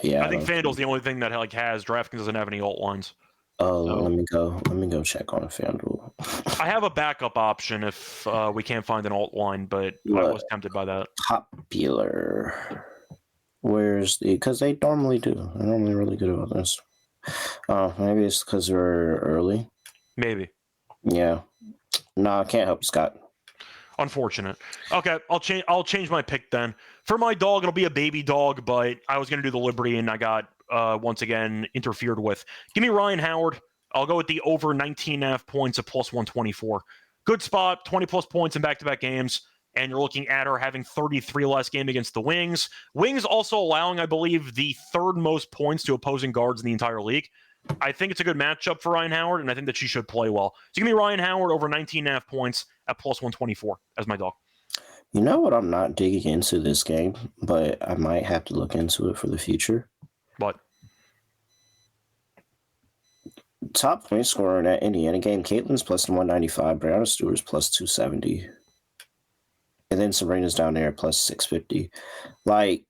yeah. I think FanDuel's the only thing that like has. DraftKings doesn't have any alt lines. Oh, so, let me go check on FanDuel. I have a backup option if we can't find an alt line, but I was tempted by that. Popular. Where's the? Because they normally do. They're normally really good about this. Maybe it's because we're early. Maybe. Yeah. No, I can't help Scott. Unfortunate. Okay, I'll change my pick then. For my dog, it'll be a baby dog, but I was going to do the Liberty, and I got, once again, interfered with. Give me Ryan Howard. I'll go with the over 19.5 points at plus 124. Good spot, 20+ points in back-to-back games, and you're looking at her having 33 last game against the Wings. Wings also allowing, I believe, the 3rd most points to opposing guards in the entire league. I think it's a good matchup for Ryan Howard, and I think that she should play well. So give me Ryan Howard over 19.5 points at plus 124 as my dog. You know what? I'm not digging into this game, but I might have to look into it for the future. What? Top point scorer in that Indiana game, Caitlin's plus 195, Brianna Stewart's plus 270. And then Sabrina's down there at plus 650. Like,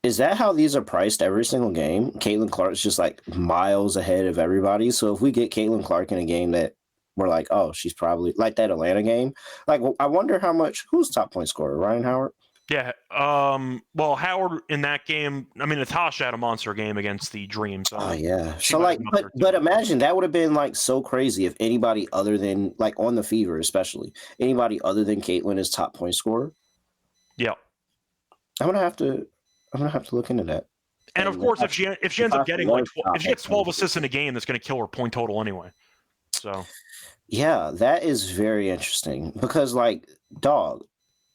is that how these are priced every single game? Caitlin Clark's just like miles ahead of everybody. So if we get Caitlin Clark in a game that we're like, oh, she's probably like that Atlanta game. Like, I wonder how much. Who's top point scorer? Ryan Howard? Yeah. Well, Howard in that game. I mean, Natasha had a monster game against the Dream. So yeah. So like, but imagine that would have been like so crazy if anybody other than like on the Fever, especially anybody other than Caitlin is top point scorer. Yeah. I'm gonna have to look into that. And of course, if she ends up getting like if she gets 12 assists in a game, that's going to kill her point total anyway. So. Yeah, that is very interesting because, like, dog,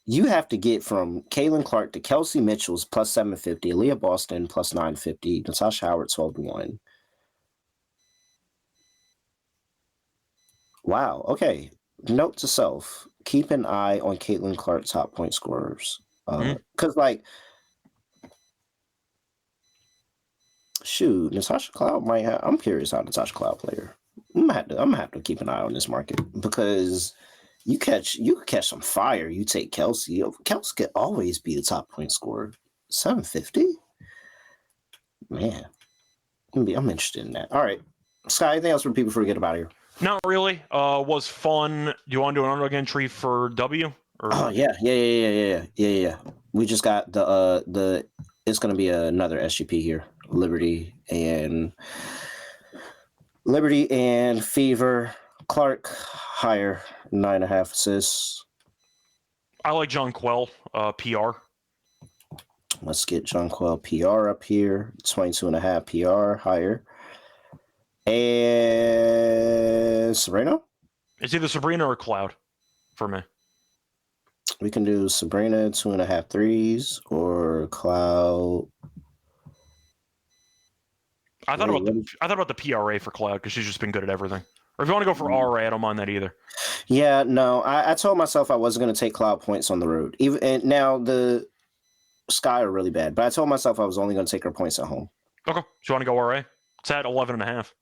you have to get from Caitlin Clark to Kelsey Mitchell's plus 750, Aaliyah Boston plus 950, Natasha Howard 12-1. Wow. Okay. Note to self: keep an eye on Caitlin Clark top point scorers, because like, shoot, Natasha Cloud might have. I'm curious how Natasha Cloud player. I'm gonna have to keep an eye on this market because you could catch some fire. You take Kelsey. Kelsey could always be the top point scorer. 750? Man. I'm interested in that. All right. Scott, anything else for people before we get out of here? Not really. Was fun. Do you want to do an underdog entry for W? Or? Oh yeah. We just got the it's gonna be another SGP here. Liberty and Fever. Clark higher 9.5 assists. I like John Quell, PR. Let's get Jonquel PR up here. 22.5 PR higher. And Sabrina? It's either Sabrina or Cloud for me. We can do Sabrina 2.5 threes or Cloud. I thought about the PRA for Cloud because she's just been good at everything. Or if you want to go for RA, I don't mind that either. Yeah, no, I told myself I wasn't going to take Cloud points on the road. Even and now the Sky are really bad, but I told myself I was only going to take her points at home. Okay, so you want to go RA? It's at 11.5.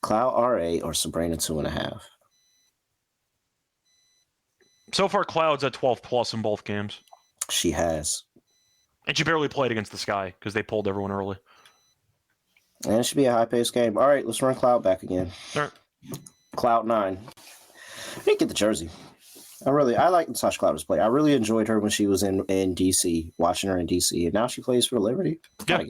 Cloud RA or Sabrina 2.5. So far, Cloud's at 12 plus in both games. She has. And she barely played against the Sky because they pulled everyone early. And it should be a high-paced game. All right, let's run Cloud back again. All right. Cloud 9. I didn't get the jersey. I like Natasha Clouders play. I really enjoyed her when she was in DC, watching her in DC, and now she plays for Liberty. Yeah.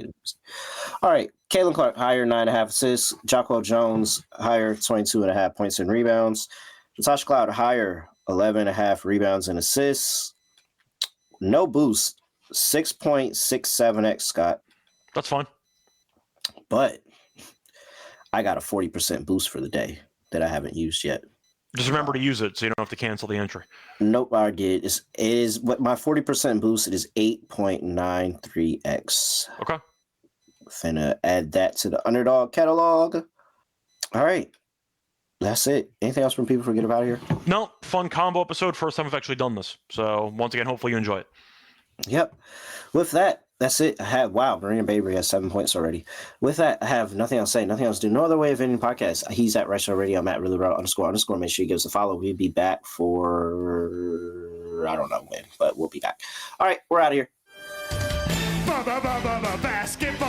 All right, Caitlin Clark, higher 9.5 assists. Jacquel Jones, higher 22.5 points and rebounds. Natasha Cloud, higher 11.5 rebounds and assists. No boost, 6.67x, Scott. That's fine. But I got a 40% boost for the day that I haven't used yet. Just remember to use it so you don't have to cancel the entry. Nope, I did. It is what my 40% boost. It is 8.93x. Okay. Finna add that to the Underdog catalog. All right. That's it. Anything else from people before we get out of here? No, fun combo episode. First time I've actually done this. So once again, hopefully you enjoy it. Yep. With that, that's it. Marina Baby has 7 points already. With that, I have nothing else to say, nothing else to do. No other way of ending podcast. He's at Reichel Radio. I'm at really __. Make sure you give us a follow. We'll be back for I don't know when, but we'll be back. All right, we're out of here. Basketball.